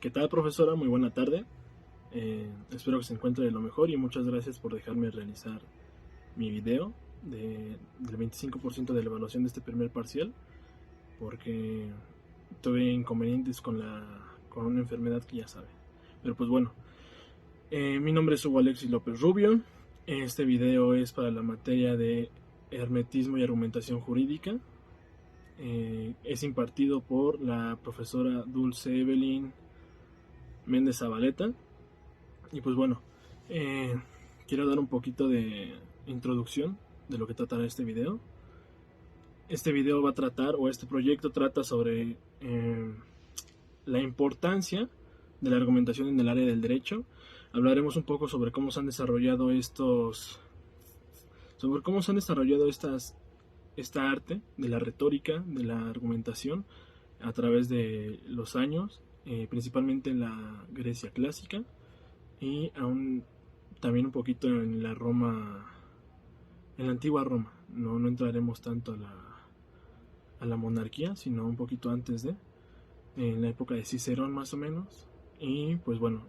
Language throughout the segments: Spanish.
¿Qué tal, profesora? Muy buena tarde. Espero que se encuentre de lo mejor y muchas gracias por dejarme realizar mi video del 25% de la evaluación de este primer parcial, porque tuve inconvenientes con una enfermedad que ya sabe. Pero pues bueno, mi nombre es Hugo Alexis López Rubio. Este video es para la materia de hermetismo y argumentación jurídica. Es impartido por la profesora Dulce Evelyn Méndez Zabaleta. Y pues bueno, quiero dar un poquito de introducción de lo que tratará este video. Este video va a tratar, o este proyecto trata sobre la importancia de la argumentación en el área del derecho. Hablaremos un poco sobre cómo se han desarrollado esta arte de la retórica, de la argumentación a través de los años, principalmente en la Grecia clásica y aún también un poquito en la Roma, en la antigua Roma. No entraremos tanto a la monarquía, sino un poquito antes en la época de Cicerón más o menos. Y pues bueno,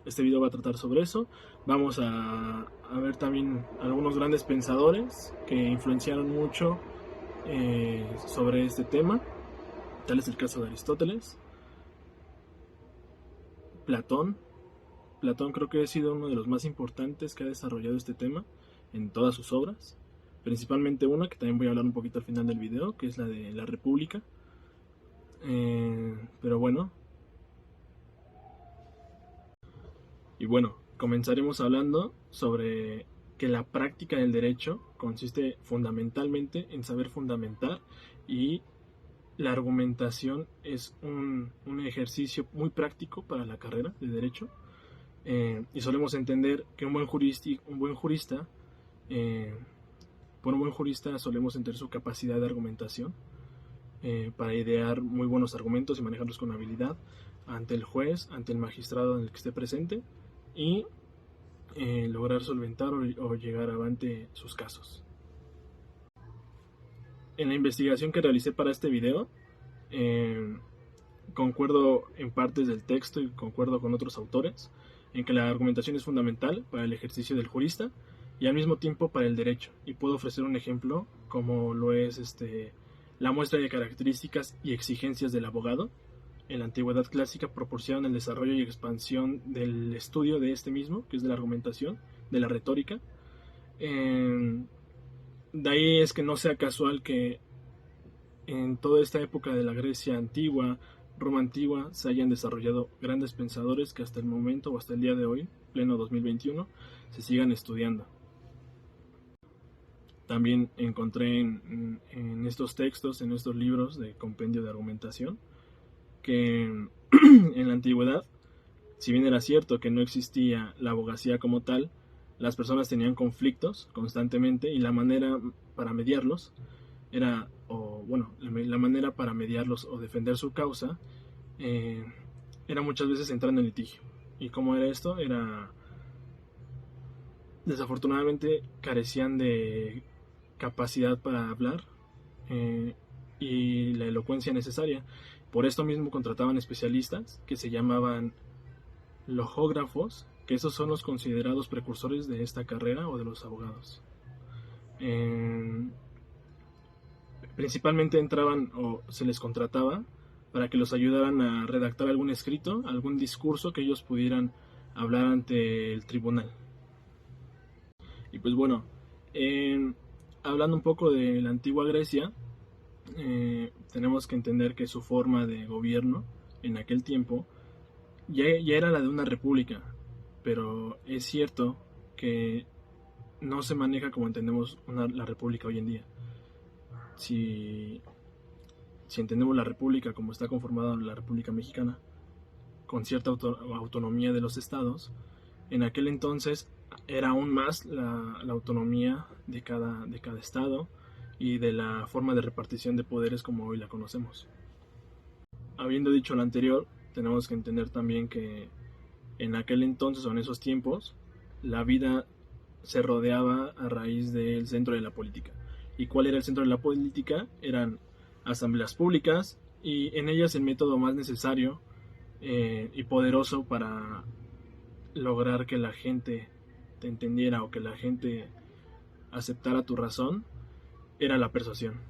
este video va a tratar sobre eso. Vamos a ver también algunos grandes pensadores que influenciaron mucho sobre este tema. Tal es el caso de Aristóteles, Platón. Platón creo que ha sido uno de los más importantes que ha desarrollado este tema en todas sus obras, principalmente una que también voy a hablar un poquito al final del video, que es la de la República. Pero bueno, y bueno, comenzaremos hablando sobre que la práctica del derecho consiste fundamentalmente en saber fundamentar, y la argumentación es un ejercicio muy práctico para la carrera de derecho. Y solemos entender que por un buen jurista solemos entender su capacidad de argumentación para idear muy buenos argumentos y manejarlos con habilidad ante el juez, ante el magistrado en el que esté presente, y lograr solventar o llegar avante sus casos. En la investigación que realicé para este video, concuerdo en partes del texto y concuerdo con otros autores en que la argumentación es fundamental para el ejercicio del jurista y al mismo tiempo para el derecho, y puedo ofrecer un ejemplo como lo es la muestra de características y exigencias del abogado. En la antigüedad clásica proporcionan el desarrollo y expansión del estudio de este mismo, que es de la argumentación, de la retórica. De ahí es que no sea casual que en toda esta época de la Grecia antigua, Roma antigua, se hayan desarrollado grandes pensadores que hasta el momento o hasta el día de hoy, pleno 2021, se sigan estudiando. También encontré en estos textos, en estos libros de compendio de argumentación, que en la antigüedad, si bien era cierto que no existía la abogacía como tal, las personas tenían conflictos constantemente, y la manera para mediarlos o defender su causa era muchas veces entrando en litigio. ¿Y cómo era esto? Desafortunadamente carecían de capacidad para hablar y la elocuencia necesaria. Por esto mismo contrataban especialistas que se llamaban logógrafos, que esos son los considerados precursores de esta carrera o de los abogados. Principalmente entraban o se les contrataba para que los ayudaran a redactar algún escrito, algún discurso que ellos pudieran hablar ante el tribunal. Y pues bueno, hablando un poco de la antigua Grecia, tenemos que entender que su forma de gobierno en aquel tiempo ya era la de una república, pero es cierto que no se maneja como entendemos la república hoy en día. Si entendemos la república como está conformada la República Mexicana, con cierta autonomía de los estados, en aquel entonces era aún más la autonomía de cada estado y de la forma de repartición de poderes como hoy la conocemos. Habiendo dicho lo anterior, tenemos que entender también que en aquel entonces o en esos tiempos la vida se rodeaba a raíz del centro de la política. ¿Y cuál era el centro de la política? Eran asambleas públicas, y en ellas el método más necesario y poderoso para lograr que la gente te entendiera o que la gente aceptara tu razón era la persuasión.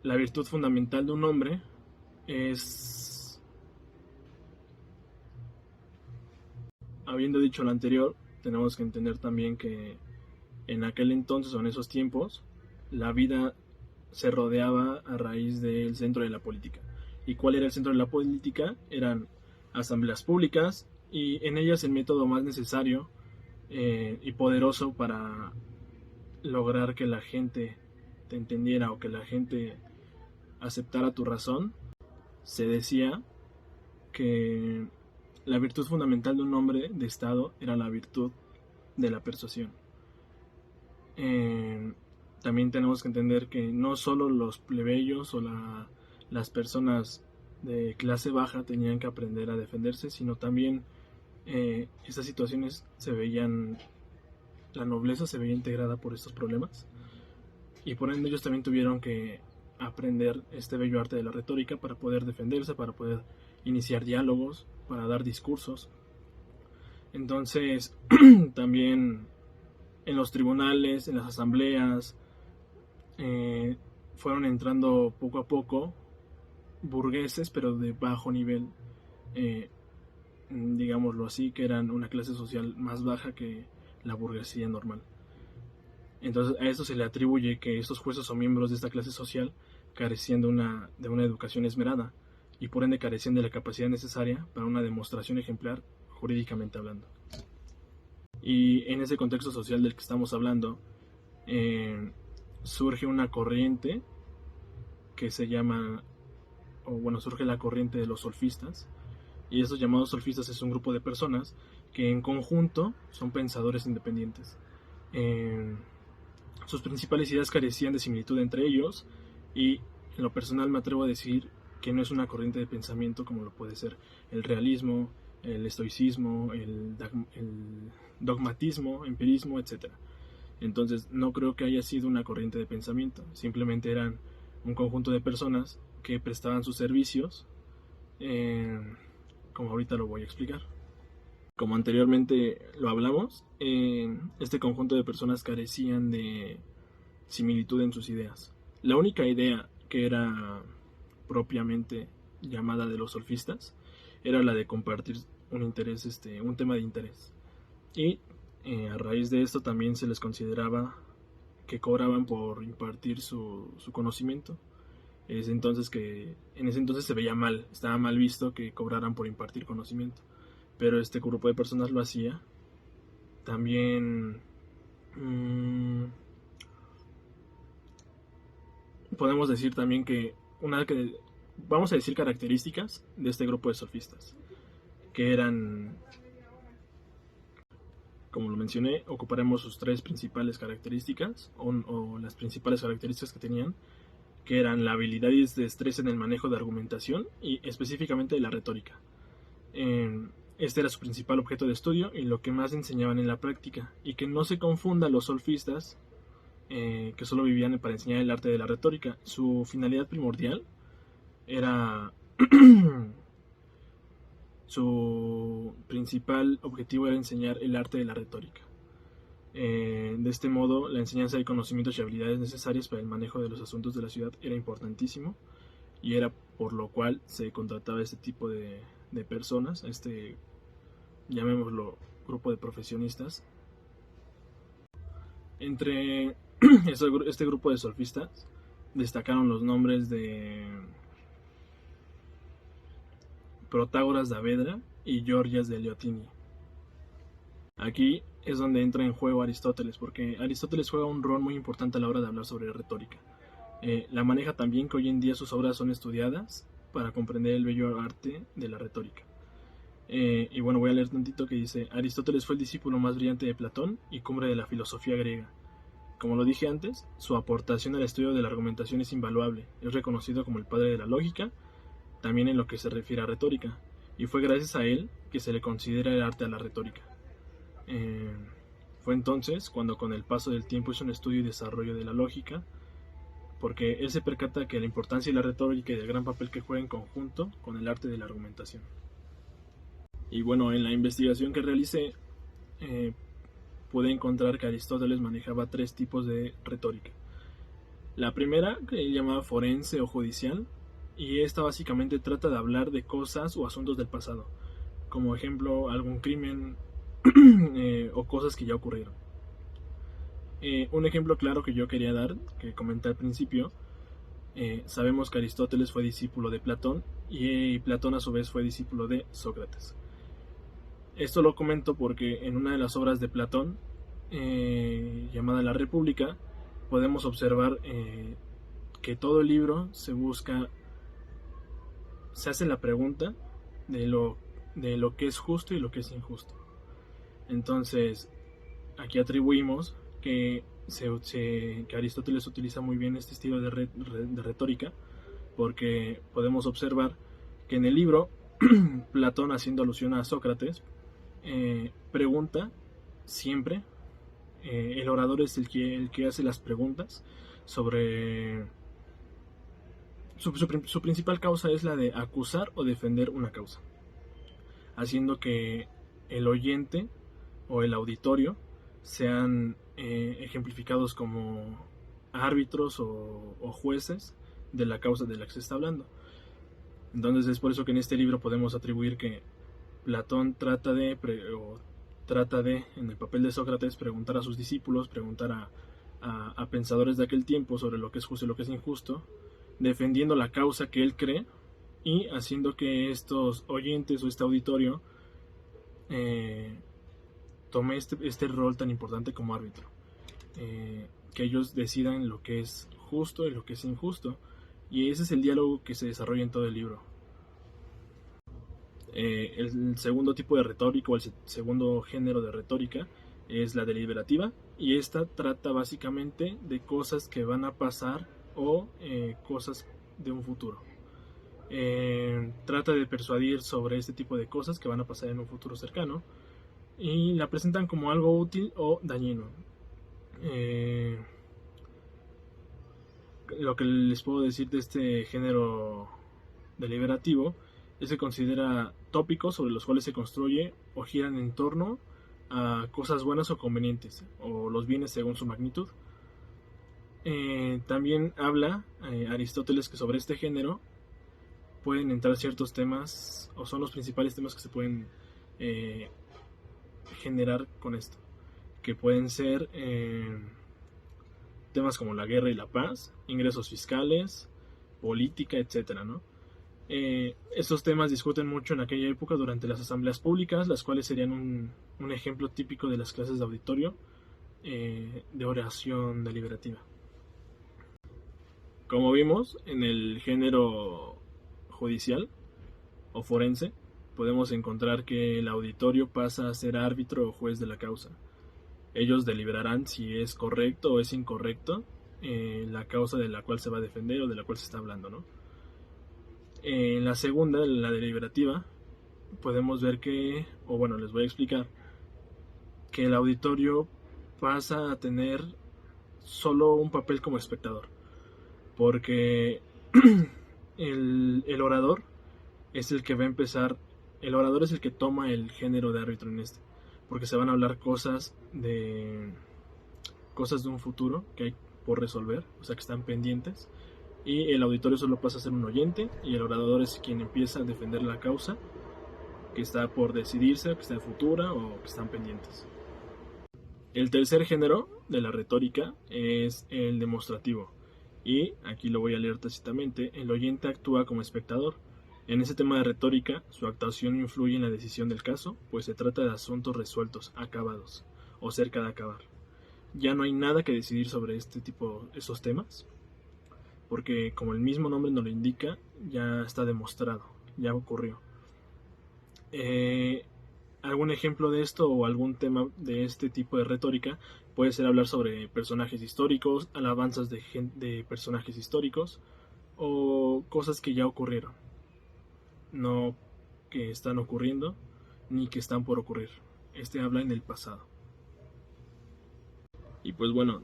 La virtud fundamental de un hombre es, habiendo dicho lo anterior, tenemos que entender también que en aquel entonces o en esos tiempos la vida se rodeaba a raíz del centro de la política. ¿Y cuál era el centro de la política? Eran asambleas públicas, y en ellas el método más necesario y poderoso para lograr que la gente te entendiera o que la gente aceptara tu razón, se decía que la virtud fundamental de un hombre de Estado era la virtud de la persuasión. También tenemos que entender que no solo los plebeyos o las personas de clase baja tenían que aprender a defenderse, sino también estas situaciones se veían, la nobleza se veía integrada por estos problemas, y por ende ellos también tuvieron que aprender este bello arte de la retórica para poder defenderse, para poder iniciar diálogos, para dar discursos. Entonces también en los tribunales, en las asambleas, fueron entrando poco a poco burgueses, pero de bajo nivel, digámoslo así, que eran una clase social más baja que la burguesía normal. Entonces a esto se le atribuye que estos jueces o miembros de esta clase social carecían de una educación esmerada, y por ende carecían de la capacidad necesaria para una demostración ejemplar jurídicamente hablando. Y en ese contexto social del que estamos hablando, surge una corriente que se llama, surge la corriente de los solfistas, y estos llamados solfistas es un grupo de personas que en conjunto son pensadores independientes. Sus principales ideas carecían de similitud entre ellos, y en lo personal me atrevo a decir que no es una corriente de pensamiento como lo puede ser el realismo, el estoicismo, el dogmatismo, empirismo, etc. Entonces no creo que haya sido una corriente de pensamiento, simplemente eran un conjunto de personas que prestaban sus servicios, como ahorita lo voy a explicar. Como anteriormente lo hablamos, este conjunto de personas carecían de similitud en sus ideas. La única idea que era propiamente llamada de los solfistas era la de compartir un interés, un tema de interés. Y a raíz de esto también se les consideraba que cobraban por impartir su conocimiento. En ese entonces se veía mal, estaba mal visto que cobraran por impartir conocimiento, pero este grupo de personas lo hacía. También podemos decir también que vamos a decir características de este grupo de sofistas, que eran, como lo mencioné, ocuparemos sus tres principales características, o las principales características que tenían, que eran la habilidad y destreza en el manejo de argumentación, y específicamente de la retórica. Este era su principal objeto de estudio y lo que más enseñaban en la práctica, y que no se confunda los solfistas, que solo vivían para enseñar el arte de la retórica. Su finalidad primordial era su principal objetivo era enseñar el arte de la retórica. De este modo, la enseñanza de conocimientos y habilidades necesarias para el manejo de los asuntos de la ciudad era importantísimo, y era por lo cual se contrataba este tipo de personas, llamémoslo grupo de profesionistas. Entre este grupo de solfistas destacaron los nombres de Protágoras de Avedra y Georgias de Leontini. Aquí es donde entra en juego Aristóteles, porque Aristóteles juega un rol muy importante a la hora de hablar sobre retórica. La maneja también que hoy en día sus obras son estudiadas para comprender el bello arte de la retórica. Y bueno, voy a leer tantito que dice: Aristóteles fue el discípulo más brillante de Platón y cumbre de la filosofía griega. Como lo dije antes, su aportación al estudio de la argumentación es invaluable. Es reconocido como el padre de la lógica, también en lo que se refiere a retórica, y fue gracias a él que se le considera el arte a la retórica. Fue entonces cuando con el paso del tiempo hizo un estudio y desarrollo de la lógica, porque él se percata que la importancia de la retórica y del gran papel que juega en conjunto con el arte de la argumentación. Y bueno, en la investigación que realicé, pude encontrar que Aristóteles manejaba 3 tipos de retórica. La primera, que llamaba forense o judicial, y esta básicamente trata de hablar de cosas o asuntos del pasado, como ejemplo algún crimen o cosas que ya ocurrieron. Un ejemplo claro que yo quería dar, que comenté al principio, sabemos que Aristóteles fue discípulo de Platón y Platón a su vez fue discípulo de Sócrates. Esto lo comento porque en una de las obras de Platón, llamada La República, podemos observar que todo el libro se hace la pregunta de lo que es justo y lo que es injusto. Entonces, aquí atribuimos que Aristóteles utiliza muy bien este estilo de retórica, porque podemos observar que en el libro Platón, haciendo alusión a Sócrates, pregunta siempre, el orador es el que hace las preguntas sobre su principal causa, es la de acusar o defender una causa, haciendo que el oyente o el auditorio sean ejemplificados como árbitros o jueces de la causa de la que se está hablando. Entonces es por eso que en este libro podemos atribuir que Platón trata de, en el papel de Sócrates, preguntar a sus discípulos, preguntar a pensadores de aquel tiempo sobre lo que es justo y lo que es injusto, defendiendo la causa que él cree y haciendo que estos oyentes o este auditorio tome este rol tan importante como árbitro, que ellos decidan lo que es justo y lo que es injusto, y ese es el diálogo que se desarrolla en todo el libro. El segundo tipo de retórica, o el segundo género de retórica, es la deliberativa, y esta trata básicamente de cosas que van a pasar o cosas de un futuro. Trata de persuadir sobre este tipo de cosas que van a pasar en un futuro cercano y la presentan como algo útil o dañino. Lo que les puedo decir de este género deliberativo es que considera tópicos sobre los cuales se construye o giran en torno a cosas buenas o convenientes, o los bienes según su magnitud. También habla Aristóteles que sobre este género pueden entrar ciertos temas, o son los principales temas que se pueden generar con esto, que pueden ser temas como la guerra y la paz, ingresos fiscales, política, etcétera, ¿no? Estos temas discuten mucho en aquella época durante las asambleas públicas, las cuales serían un ejemplo típico de las clases de auditorio de oración deliberativa. Como vimos, en el género judicial o forense, podemos encontrar que el auditorio pasa a ser árbitro o juez de la causa. Ellos deliberarán si es correcto o es incorrecto la causa de la cual se va a defender o de la cual se está hablando, ¿no? En la segunda, la deliberativa, podemos ver que, o bueno, les voy a explicar, que el auditorio pasa a tener solo un papel como espectador, porque el orador es el que va a empezar, el orador es el que toma el género de árbitro en este, porque se van a hablar cosas de un futuro que hay por resolver, o sea que están pendientes, y el auditorio solo pasa a ser un oyente y el orador es quien empieza a defender la causa que está por decidirse, que está futura o que están pendientes. El tercer género de la retórica es el demostrativo, y aquí lo voy a leer tácitamente: el oyente actúa como espectador. En ese tema de retórica, su actuación influye en la decisión del caso, pues se trata de asuntos resueltos, acabados, o cerca de acabar. Ya no hay nada que decidir sobre esos temas, porque como el mismo nombre nos lo indica, ya está demostrado, ya ocurrió. Algún ejemplo de esto o algún tema de este tipo de retórica puede ser hablar sobre personajes históricos, alabanzas de personajes históricos o cosas que ya ocurrieron, no que están ocurriendo ni que están por ocurrir. Este habla en el pasado. Y pues bueno,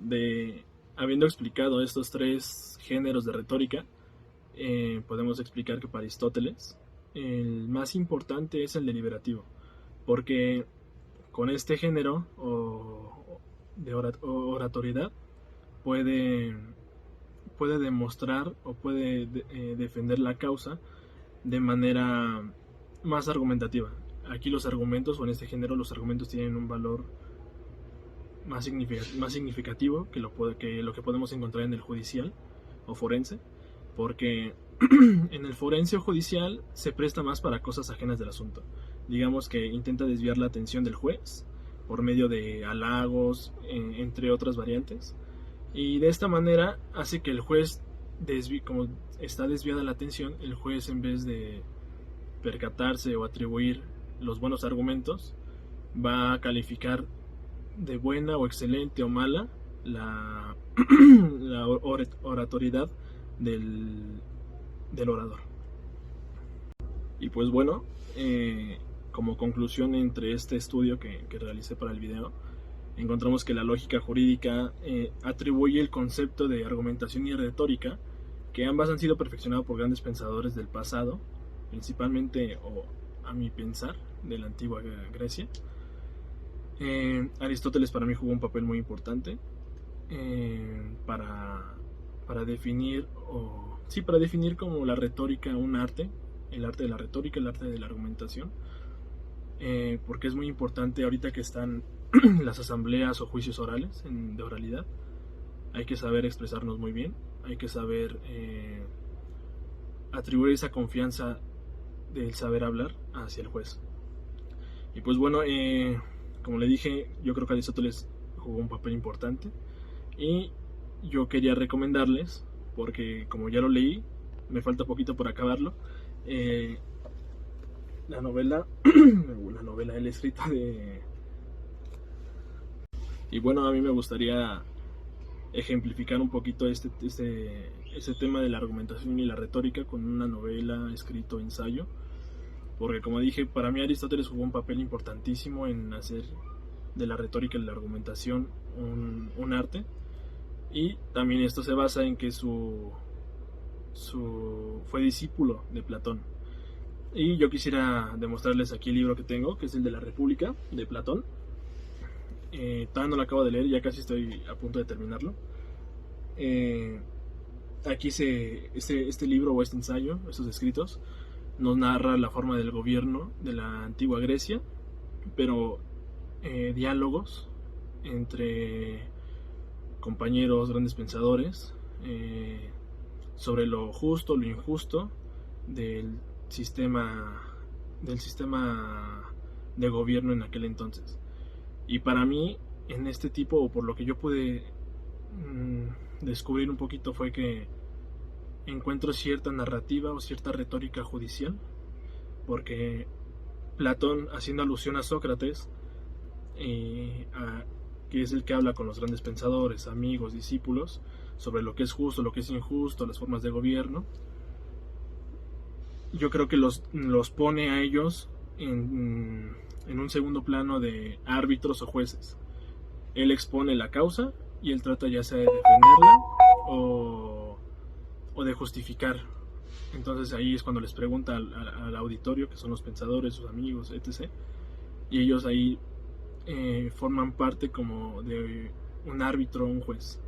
habiendo explicado estos 3 géneros de retórica, podemos explicar que para Aristóteles el más importante es el deliberativo, porque con este género de oratoriedad puede demostrar o puede defender la causa de manera más argumentativa. Aquí los argumentos, o en este género los argumentos tienen un valor más significativo que lo que podemos encontrar en el judicial o forense, porque en el forense o judicial se presta más para cosas ajenas del asunto. Digamos que intenta desviar la atención del juez por medio de halagos, entre otras variantes, y de esta manera hace que el juez, como está desviada la atención, el juez, en vez de percatarse o atribuir los buenos argumentos, va a calificar de buena o excelente o mala la oratoriedad del orador. Y pues bueno, como conclusión entre este estudio que realicé para el video, encontramos que la lógica jurídica atribuye el concepto de argumentación y retórica, que ambas han sido perfeccionadas por grandes pensadores del pasado, principalmente, o a mi pensar, de la antigua Grecia. Aristóteles para mí jugó un papel muy importante para definir como la retórica un arte, el arte de la retórica, el arte de la argumentación, porque es muy importante ahorita que están las asambleas o juicios orales de oralidad. Hay que saber expresarnos muy bien, hay que saber atribuir esa confianza del saber hablar hacia el juez. Y pues bueno, como le dije, yo creo que Aristóteles jugó un papel importante, y yo quería recomendarles, porque como ya lo leí, me falta poquito por acabarlo, la novela, el escrito de... Y bueno, a mí me gustaría ejemplificar un poquito este tema de la argumentación y la retórica con una novela, escrito, ensayo, porque como dije, para mí Aristóteles jugó un papel importantísimo en hacer de la retórica y la argumentación un arte, y también esto se basa en que fue discípulo de Platón. Y yo quisiera demostrarles aquí el libro que tengo, que es el de la República, de Platón. Todavía no lo acabo de leer, ya casi estoy a punto de terminarlo. Aquí este libro o este ensayo, estos escritos, nos narra la forma del gobierno de la antigua Grecia, pero diálogos entre compañeros, grandes pensadores, sobre lo justo, lo injusto del sistema de gobierno en aquel entonces. Y para mí, en este tipo, o por lo que yo pude descubrir un poquito, fue que encuentro cierta narrativa o cierta retórica judicial, porque Platón, haciendo alusión a Sócrates, que es el que habla con los grandes pensadores, amigos, discípulos, sobre lo que es justo, lo que es injusto, las formas de gobierno, yo creo que los pone a ellos en un segundo plano de árbitros o jueces. Él expone la causa y él trata ya sea de defenderla o de justificar. Entonces ahí es cuando les pregunta al auditorio, que son los pensadores, sus amigos, etc. Y ellos ahí forman parte como de un árbitro o un juez.